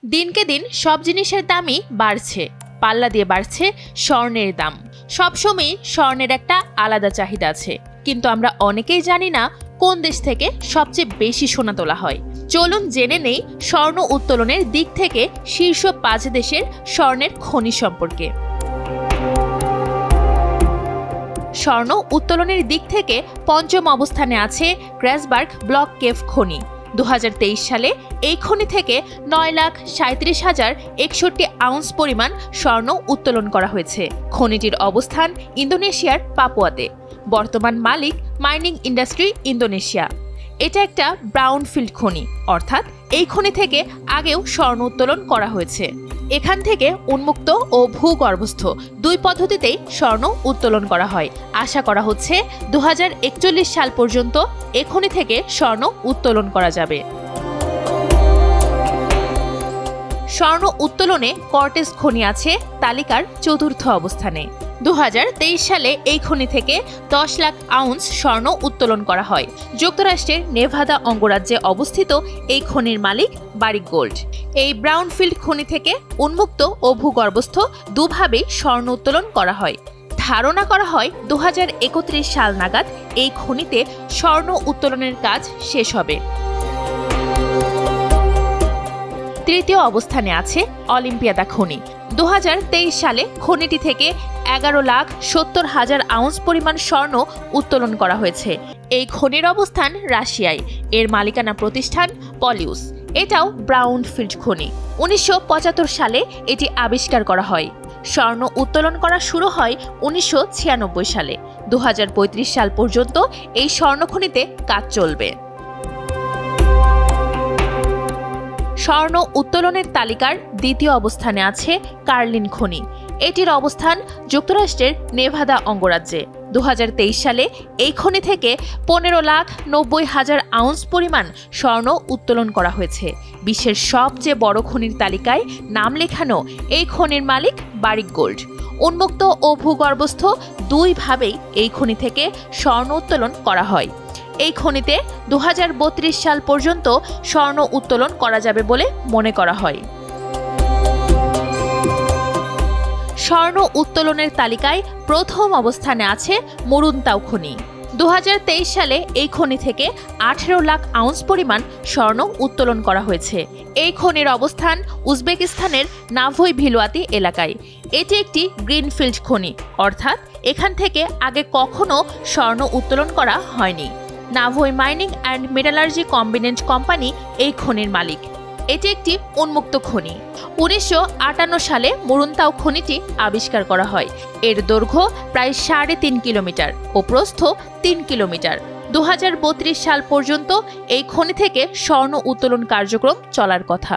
দিনকে দিন সব জিনিসের দামই বাড়ছে, পাল্লা দিয়ে বাড়ছে স্বর্ণের দাম। সবসময় স্বর্ণের একটা আলাদা চাহিদা আছে, কিন্তু আমরা অনেকেই জানি না কোন দেশ থেকে সবচেয়ে বেশি সোনা তোলা হয়। চলুন জেনে নেই স্বর্ণ উত্তোলনের দিক থেকে শীর্ষ 5 দেশের স্বর্ণের খনি সম্পর্কে। স্বর্ণ উত্তোলনের দিক থেকে পঞ্চম অবস্থানে আছে গ্রাসবার্গ ব্লক কেভ খনি। 2023 সালে এই খনি থেকে 9,37,061 আউন্স পরিমাণ স্বর্ণ উত্তোলন করা হয়েছে। খনিটির অবস্থান ইন্দোনেশিয়ার পাপুয়াতে। বর্তমান মালিক মাইনিং ইন্ডাস্ট্রি ইন্দোনেশিয়া। এটা একটা ব্রাউনফিল্ড খনি, অর্থাৎ এই খনি থেকে আগেও স্বর্ণ উত্তোলন করা হয়েছে। এখান থেকে উন্মুক্ত ও ভূগর্ভস্থ দুই পদ্ধতিতেই স্বর্ণ উত্তোলন করা হয়। আশা করা হচ্ছে 2041 সাল পর্যন্ত এ খনি থেকে স্বর্ণ উত্তোলন করা যাবে। স্বর্ণ উত্তোলনে কর্টেস খনি আছে তালিকার 4র্থ অবস্থানে। 2023 সালে এই খনি থেকে 10 লাখ আউন্স স্বর্ণ উত্তোলন করা হয়। যুক্তরাষ্ট্রের নেভাদা অঙ্গরাজ্যে অবস্থিত এই খনির মালিক বারিক গোল্ড। এই ব্রাউনফিল্ড খনি থেকে উন্মুক্ত ও ভূগর্ভস্থ দুভাবেই স্বর্ণ উত্তোলন করা হয়। ধারণা করা হয় 2031 সাল নাগাদ এই খনিতে স্বর্ণ উত্তোলনের কাজ শেষ হবে। 3য় অবস্থানে আছে অলিম্পিয়াদা খনি। 2023 সালে খনিটি থেকে 11,70,000 আউন্স পরিমাণ স্বর্ণ উত্তোলন করা হয়েছে। এই খনির অবস্থান রাশিয়ায়। এর মালিকানা প্রতিষ্ঠান পলিউস। এটাও ব্রাউনফিল্ড খনি। 1975 সালে এটি আবিষ্কার করা হয়। স্বর্ণ উত্তোলন করা শুরু হয় 1996 সালে। 2035 সাল পর্যন্ত এই স্বর্ণ খনিতে কাজ চলবে। স্বর্ণ উত্তোলনের তালিকার 2য় অবস্থানে আছে কার্লিন খনি। এটির অবস্থান যুক্তরাষ্ট্রের নেভাদা অঙ্গরাজ্যে। 2023 সালে এই খনি থেকে 15,90,000 আউন্স পরিমাণ স্বর্ণ উত্তোলন করা হয়েছে। বিশ্বের সবচেয়ে বড় খনির তালিকায় নাম লেখানো এই খনির মালিক বারিক গোল্ড। উন্মুক্ত ও ভূগর্ভস্থ দুইভাবেই এই খনি থেকে স্বর্ণ উত্তোলন করা হয়। এই খনিতে 2032 সাল পর্যন্ত স্বর্ণ উত্তোলন করা যাবে বলে মনে করা হয়। স্বর্ণ উত্তোলনের তালিকায় প্রথম অবস্থানে আছে মুরুনতাও খনি। 2023 সালে এই খনি থেকে 18 লাখ আউন্স পরিমাণ স্বর্ণ উত্তোলন করা হয়েছে। এই খনির অবস্থান উজবেকিস্তানের নাভোই ভিলওয়াতি এলাকায়। এটি একটি গ্রিনফিল্ড খনি, অর্থাৎ এখান থেকে আগে কখনো স্বর্ণ উত্তোলন করা হয়নি। নাভোই মাইনিং অ্যান্ড মেটালার্জি কম্বিনেন্ট কোম্পানি এই খনির মালিক। এটি একটি উন্মুক্ত খনি। 1958 সালে মুরুনতাও খনিটি আবিষ্কার করা হয়। এর দৈর্ঘ্য প্রায় 3.5 কিলোমিটার ও প্রস্থ 3 কিলোমিটার। 2032 সাল পর্যন্ত এই খনি থেকে স্বর্ণ উত্তোলন কার্যক্রম চলার কথা।